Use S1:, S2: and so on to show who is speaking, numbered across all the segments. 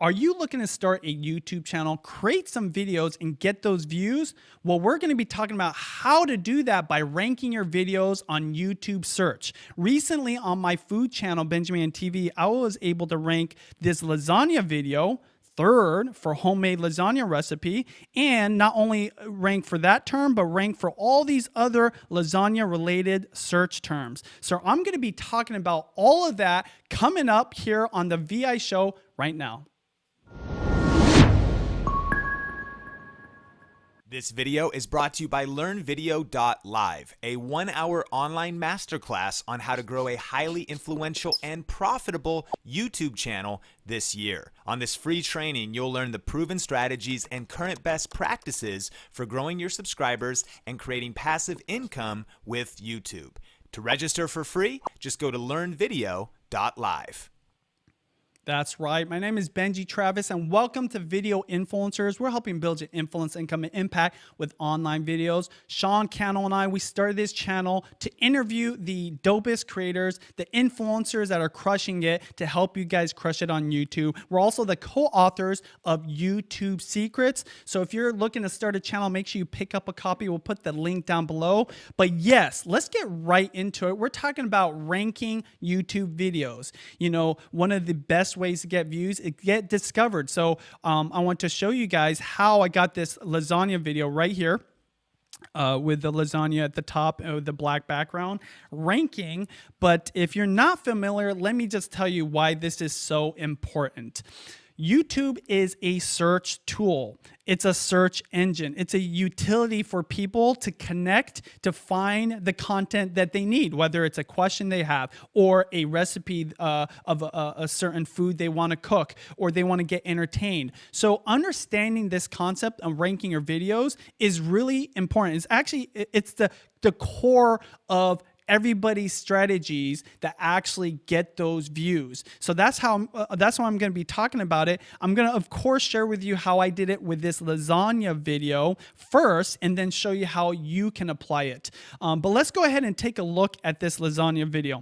S1: Are you looking to start a YouTube channel, create some videos, and get those views? Well, we're going to be talking about how to do that by ranking your videos on YouTube search. Recently on my food channel, Benjamin TV, I was able to rank this lasagna video third for homemade lasagna recipe, and not only rank for that term, but rank for all these other lasagna related search terms. So I'm going to be talking about all of that coming up here on the VI show right now.
S2: This video is brought to you by LearnVideo.live, a 1-hour online masterclass on how to grow a highly influential and profitable YouTube channel this year. On this free training, you'll learn the proven strategies and current best practices for growing your subscribers and creating passive income with YouTube. To register for free, just go to LearnVideo.live.
S1: That's right. My name is Benji Travis, and welcome to Video Influencers. We're helping build your influence, income, and impact with online videos. Sean Cannell and I, we started this channel to interview the dopest creators, the influencers that are crushing it, to help you guys crush it on YouTube. We're also the co-authors of YouTube Secrets. So if you're looking to start a channel, make sure you pick up a copy. We'll put the link down below. But yes, let's get right into it. We're talking about ranking YouTube videos. You know, one of the best ways to get views, get discovered. So I want to show you guys how I got this lasagna video right here with the lasagna at the top of the black background ranking. But if you're not familiar, let me just tell you why this is so important. YouTube is a search tool. It's a search engine. It's a utility for people to connect, to find the content that they need, whether it's a question they have or a recipe of a certain food they want to cook, or they want to get entertained. So understanding this concept of ranking your videos is really important. It's the core of everybody's strategies that actually get those views. So that's why I'm going to be talking about it. I'm going to, of course, share with you how I did it with this lasagna video first, and then show you how you can apply it. But let's go ahead and take a look at this lasagna video.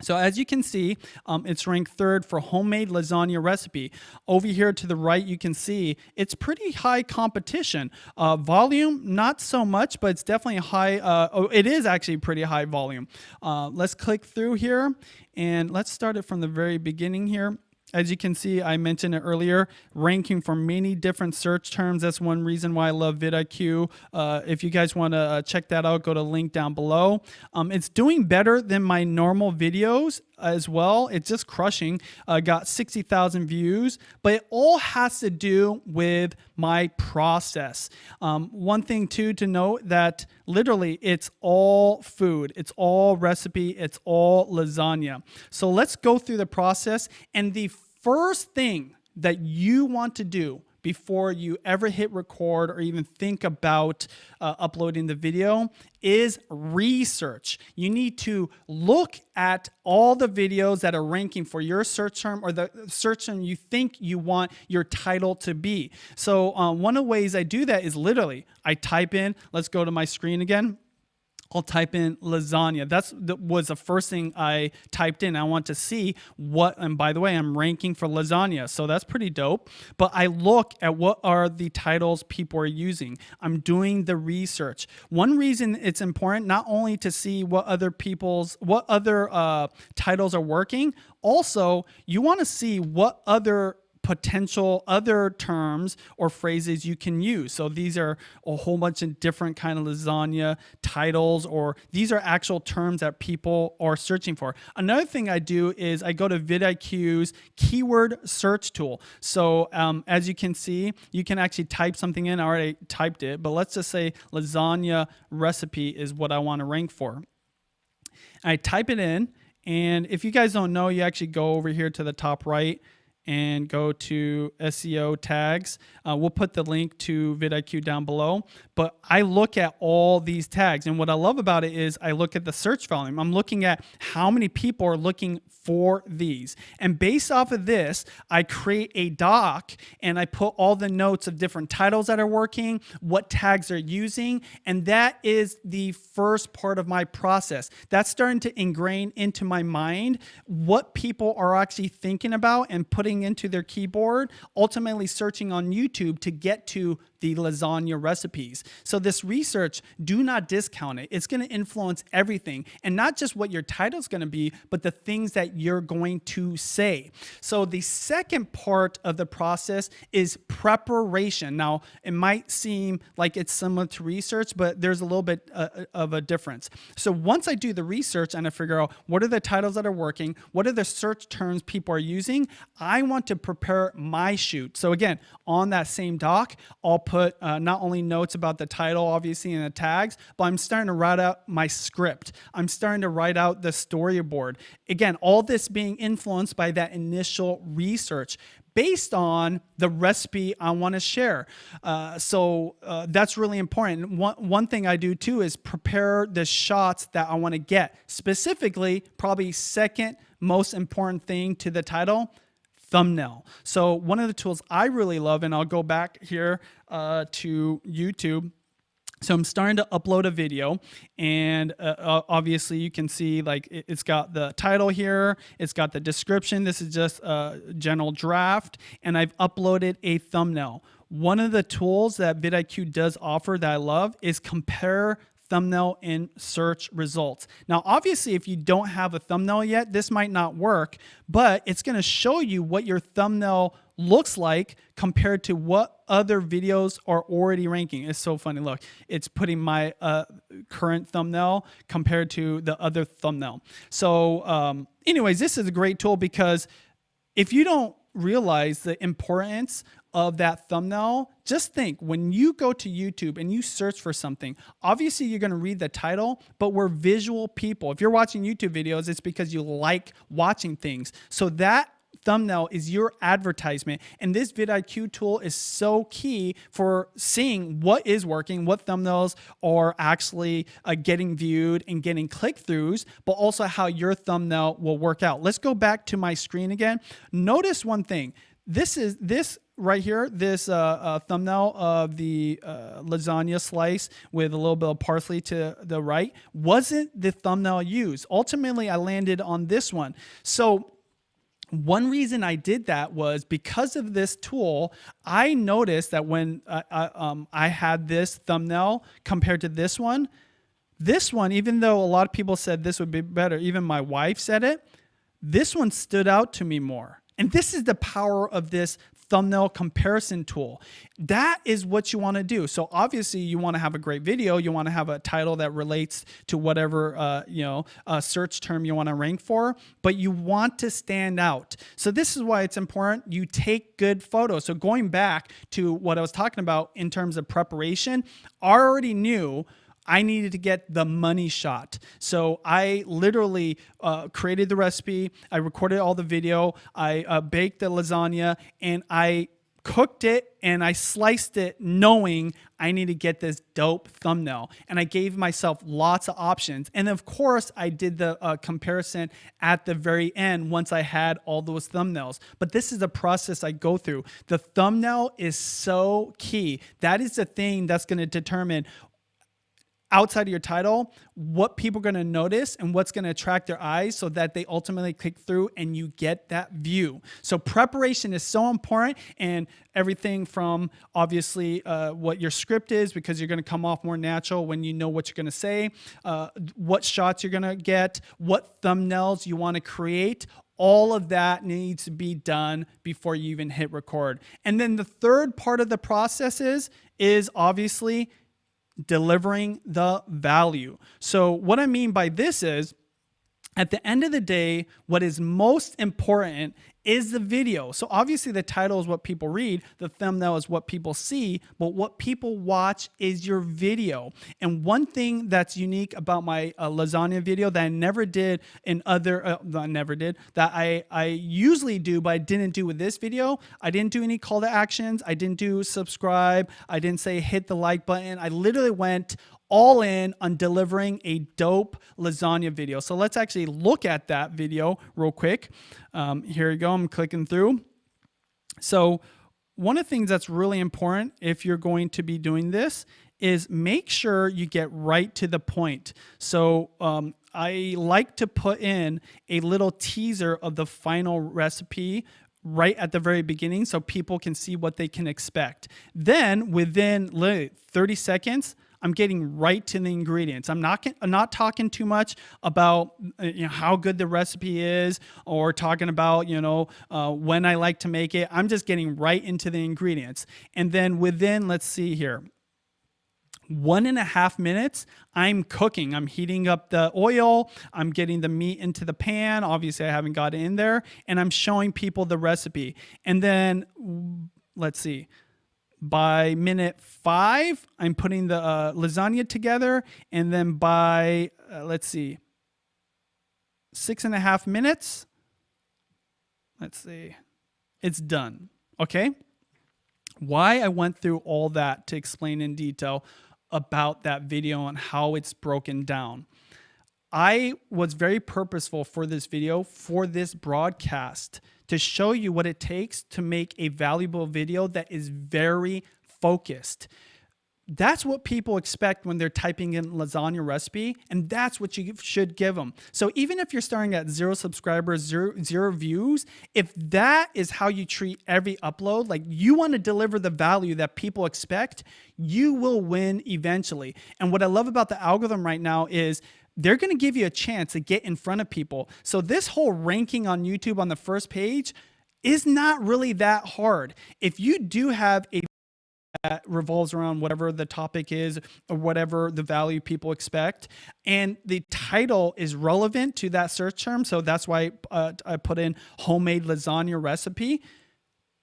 S1: So as you can see, it's ranked third for homemade lasagna recipe. Over here to the right, you can see it's pretty high competition. Volume, not so much, but it's definitely high. It is actually pretty high volume. Let's click through here, and let's start it from the very beginning here. As you can see, I mentioned it earlier, ranking for many different search terms. That's one reason why I love vidIQ. If you guys want to check that out, go to the link down below. It's doing better than my normal videos as well. It's just crushing. Got 60,000 views, but it all has to do with my process. One thing too to note, that literally it's all food, it's all recipe, it's all lasagna. So let's go through the process. And the first thing that you want to do before you ever hit record or even think about uploading the video is research. You need to look at all the videos that are ranking for your search term, or the search term you think you want your title to be. So one of the ways I do that is literally I type in, let's go to my screen again. I'll type in lasagna. That was the first thing I typed in. I want to see what, and by the way, I'm ranking for lasagna, so that's pretty dope. But I look at what are the titles people are using. I'm doing the research. One reason it's important, not only to see what other titles are working, also you want to see what other potential other terms or phrases you can use. So these are a whole bunch of different kind of lasagna titles, or these are actual terms that people are searching for. Another thing I do is I go to vidIQ's keyword search tool. So as you can see, you can actually type something in. I already typed it, but let's just say lasagna recipe is what I want to rank for. I type it in, and if you guys don't know, you actually go over here to the top right and go to SEO tags. We'll put the link to vidIQ down below. But I look at all these tags, and what I love about it is I look at the search volume. I'm looking at how many people are looking for these. And based off of this, I create a doc, and I put all the notes of different titles that are working, what tags they're using, and that is the first part of my process. That's starting to ingrain into my mind what people are actually thinking about and putting typing into their keyboard, ultimately searching on YouTube to get to the lasagna recipes. So this research, do not discount it. It's going to influence everything, and not just what your title is going to be, but the things that you're going to say. So the second part of the process is preparation. Now, it might seem like it's similar to research, but there's a little bit of a difference. So once I do the research and I figure out what are the titles that are working, what are the search terms people are using, I want to prepare my shoot. So again, on that same doc, I'll put not only notes about the title, obviously, and the tags, but I'm starting to write out my script. I'm starting to write out the storyboard. Again, all this being influenced by that initial research based on the recipe I want to share. So that's really important. One thing I do too is prepare the shots that I want to get. Specifically, probably second most important thing to the title, thumbnail. So one of the tools I really love, and I'll go back here to YouTube. So I'm starting to upload a video, and obviously you can see like it's got the title here, it's got the description. This is just a general draft, and I've uploaded a thumbnail. One of the tools that vidIQ does offer that I love is compare thumbnail in search results. Now, obviously, if you don't have a thumbnail yet, this might not work, but it's going to show you what your thumbnail looks like compared to what other videos are already ranking. It's so funny. Look, it's putting my current thumbnail compared to the other thumbnail. So anyways, this is a great tool because if you don't realize the importance of that thumbnail, just think when you go to YouTube and you search for something, obviously you're going to read the title, but we're visual people. If you're watching YouTube videos, it's because you like watching things. So that thumbnail is your advertisement, and this vidIQ tool is so key for seeing what is working, what thumbnails are actually getting viewed and getting click-throughs, but also how your thumbnail will work out. Let's go back to my screen again. Notice one thing. This right here, this thumbnail of the lasagna slice with a little bit of parsley to the right wasn't the thumbnail used. Ultimately, I landed on this one. So one reason I did that was because of this tool. I noticed that when I had this thumbnail compared to this one, even though a lot of people said this would be better, even my wife said it, this one stood out to me more. And this is the power of this thumbnail comparison tool. That is what you want to do. So obviously you want to have a great video. You want to have a title that relates to whatever search term you want to rank for, but you want to stand out. So this is why it's important you take good photos. So going back to what I was talking about in terms of preparation, I already knew I needed to get the money shot. So I literally created the recipe. I recorded all the video. I baked the lasagna, and I cooked it, and I sliced it knowing I need to get this dope thumbnail. And I gave myself lots of options. And of course, I did the comparison at the very end once I had all those thumbnails. But this is the process I go through. The thumbnail is so key. That is the thing that's going to determine, outside of your title, what people are going to notice and what's going to attract their eyes so that they ultimately click through and you get that view. So preparation is so important, and everything from obviously what your script is, because you're going to come off more natural when you know what you're going to say, what shots you're going to get, what thumbnails you want to create. All of that needs to be done before you even hit record. And then the third part of the process is obviously delivering the value. So what I mean by this is, at the end of the day, what is most important is the video. So obviously the title is what people read, the thumbnail is what people see, but what people watch is your video. And one thing that's unique about my lasagna video that I never did in other, that I usually do, but I didn't do with this video, I didn't do any call to actions, I didn't do subscribe, I didn't say hit the like button. I literally went all in on delivering a dope lasagna video. So let's actually look at that video real quick. Here you go. I'm clicking through. So one of the things that's really important if you're going to be doing this is make sure you get right to the point. So I like to put in a little teaser of the final recipe right at the very beginning so people can see what they can expect. Then within 30 seconds, I'm getting right to the ingredients. I'm not talking too much about how good the recipe is, or talking about when I like to make it. I'm just getting right into the ingredients. And then within, let's see here, 1.5 minutes, I'm cooking. I'm heating up the oil. I'm getting the meat into the pan. Obviously, I haven't got it in there. And I'm showing people the recipe. And then, let's see, by minute 5, I'm putting the lasagna together. And then by, let's see, 6.5 minutes, let's see, it's done. Okay? Why I went through all that to explain in detail about that video and how it's broken down. I was very purposeful for this video, for this broadcast, to show you what it takes to make a valuable video that is very focused. That's what people expect when they're typing in lasagna recipe, and that's what you should give them. So even if you're starting at 0 subscribers, zero views, if that is how you treat every upload, like you want to deliver the value that people expect, you will win eventually. And what I love about the algorithm right now is they're going to give you a chance to get in front of people. So this whole ranking on YouTube on the first page is not really that hard. If you do have a that revolves around whatever the topic is or whatever the value people expect, and the title is relevant to that search term, so that's why I put in homemade lasagna recipe,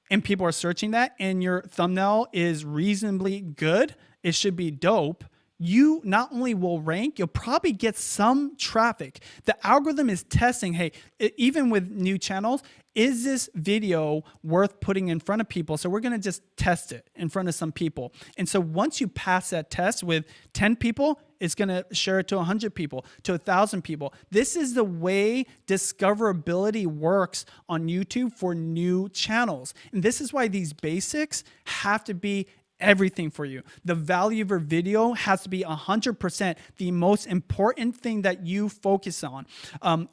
S1: and people are searching that, and your thumbnail is reasonably good, it should be dope. You not only will rank, you'll probably get some traffic. The algorithm is testing, hey, even with new channels, is this video worth putting in front of people? So we're going to just test it in front of some people. And so once you pass that test with 10 people, it's going to share it to 100 people, to 1,000 people. This is the way discoverability works on YouTube for new channels. And this is why these basics have to be everything for you. The value of your video has to be 100% the most important thing that you focus on.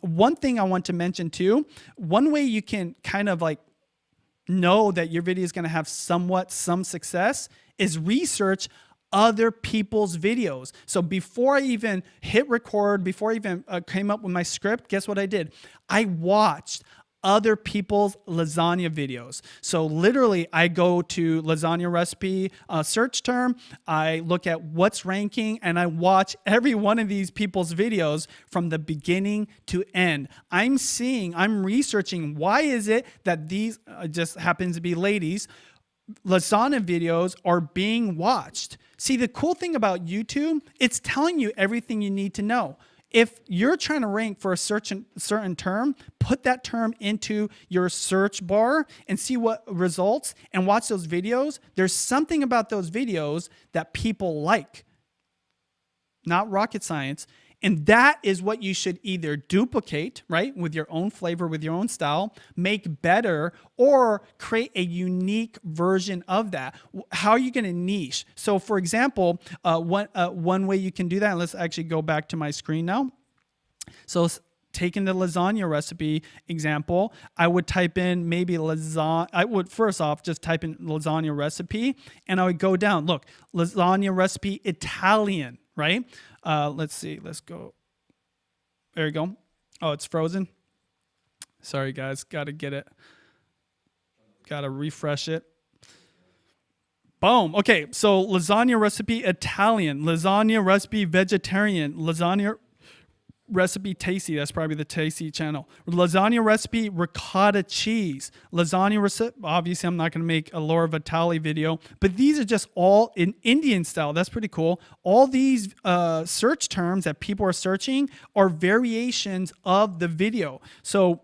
S1: One thing I want to mention too, one way you can kind of like know that your video is going to have some success is research other people's videos. So before I even hit record, before I even came up with my script, guess what I did? I watched other people's lasagna videos. So literally I go to lasagna recipe search term, I look at what's ranking, and I watch every one of these people's videos from the beginning to end. I'm researching, why is it that these just happens to be ladies, lasagna videos are being watched. See, the cool thing about YouTube, it's telling you everything you need to know. If you're trying to rank for a certain term, put that term into your search bar and see what results and watch those videos. There's something about those videos that people like. Not rocket science. And that is what you should either duplicate, right, with your own flavor, with your own style, make better, or create a unique version of that. How are you going to niche? So, for example, one way you can do that, and let's actually go back to my screen now. So, taking the lasagna recipe example, I would type in maybe lasagna. I would first off just type in lasagna recipe, and I would go down. Look, lasagna recipe Italian, right? Let's see. Let's go. There you go. Oh, it's frozen. Sorry, guys. Got to get it. Got to refresh it. Boom. Okay. So lasagna recipe Italian, lasagna recipe vegetarian, lasagna recipe tasty. That's probably the tasty channel. Lasagna recipe ricotta cheese. Lasagna recipe. Obviously, I'm not going to make a Laura Vitale video, but these are just all in Indian style. That's pretty cool. All these search terms that people are searching are variations of the video. So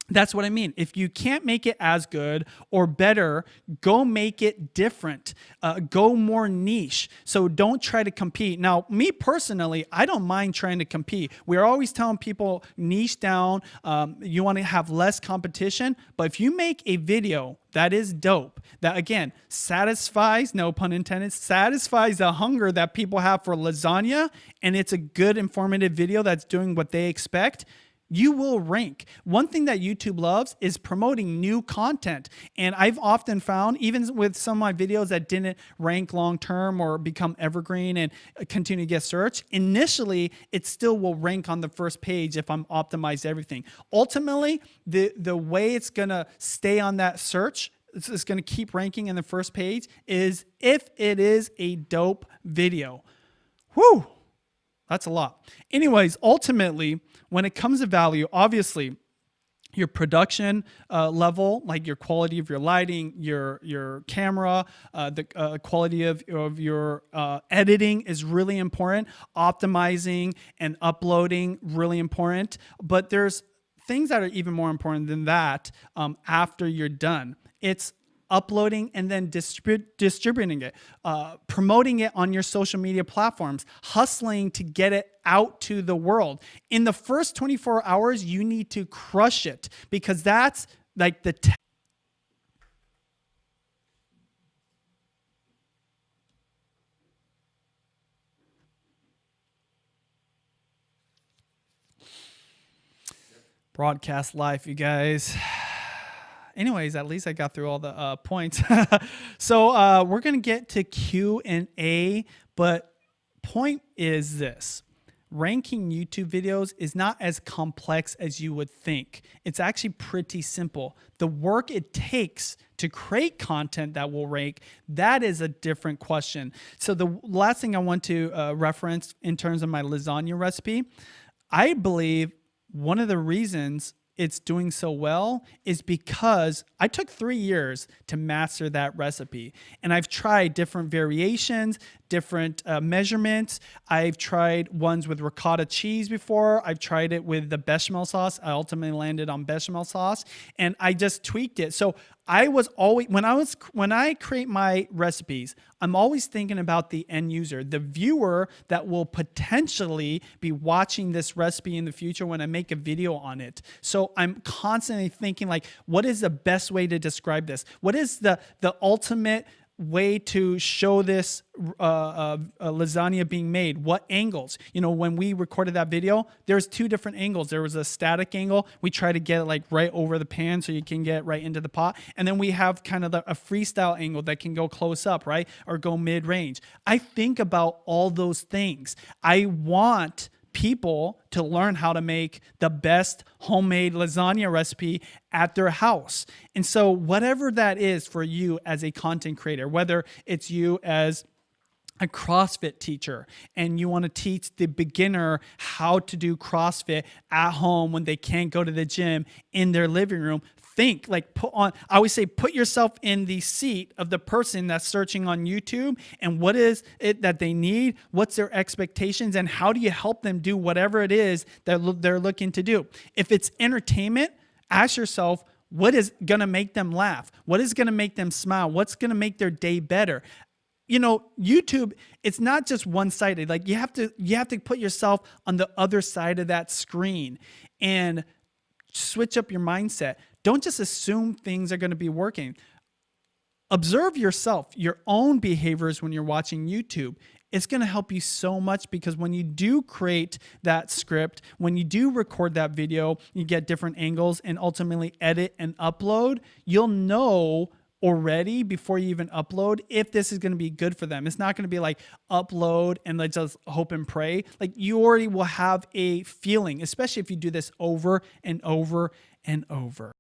S1: that's what I mean. If you can't make it as good or better, go make it different. Go more niche. So don't try to compete. Now, me personally, I don't mind trying to compete. We're always telling people niche down. You want to have less competition. But if you make a video that is dope, that again satisfies, no pun intended, satisfies the hunger that people have for lasagna, and it's a good informative video that's doing what they expect, you will rank. One thing that YouTube loves is promoting new content. And I've often found, even with some of my videos that didn't rank long term or become evergreen and continue to get searched, initially it still will rank on the first page if I'm optimized everything. Ultimately, the way it's gonna stay on that search, it's gonna keep ranking in the first page, is if it is a dope video. Whew. That's a lot. Anyways, ultimately, when it comes to value, obviously, your production level, like your quality of your lighting, your camera, the quality of your editing is really important. Optimizing and uploading, really important. But there's things that are even more important than that after you're done. It's uploading and then distributing it, promoting it on your social media platforms, hustling to get it out to the world. In the first 24 hours, you need to crush it, because that's like the broadcast live, you guys. Anyways, at least I got through all the points. So we're going to get to Q&A, but point is this. Ranking YouTube videos is not as complex as you would think. It's actually pretty simple. The work it takes to create content that will rank, that is a different question. So the last thing I want to reference in terms of my lasagna recipe, I believe one of the reasons it's doing so well is because I took 3 years to master that recipe. And I've tried different variations, different measurements. I've tried ones with ricotta cheese before. I've tried it with the bechamel sauce. I ultimately landed on bechamel sauce, and I just tweaked it. So I was always, when I create my recipes, I'm always thinking about the end user, the viewer that will potentially be watching this recipe in the future when I make a video on it. So I'm constantly thinking, like, what is the best way to describe this? What is the ultimate way to show this lasagna being made? What angles? You know, when we recorded that video, there's 2 different angles. There was a static angle. We try to get it like right over the pan so you can get right into the pot. And then we have kind of a freestyle angle that can go close up, right? Or go mid-range. I think about all those things. I want people to learn how to make the best homemade lasagna recipe at their house. And so whatever that is for you as a content creator, whether it's you as a CrossFit teacher and you want to teach the beginner how to do CrossFit at home when they can't go to the gym in their living room, think, like, I always say, put yourself in the seat of the person that's searching on YouTube, and what is it that they need? What's their expectations? And how do you help them do whatever it is that they're looking to do? If it's entertainment, ask yourself, what is going to make them laugh? What is going to make them smile? What's going to make their day better? You know, YouTube, it's not just one-sided. Like, you have to put yourself on the other side of that screen and switch up your mindset. Don't just assume things are going to be working. Observe yourself, your own behaviors when you're watching YouTube. It's going to help you so much, because when you do create that script, when you do record that video, you get different angles and ultimately edit and upload, you'll know already before you even upload if this is going to be good for them. It's not going to be like upload and let's just hope and pray. Like, you already will have a feeling, especially if you do this over and over and over.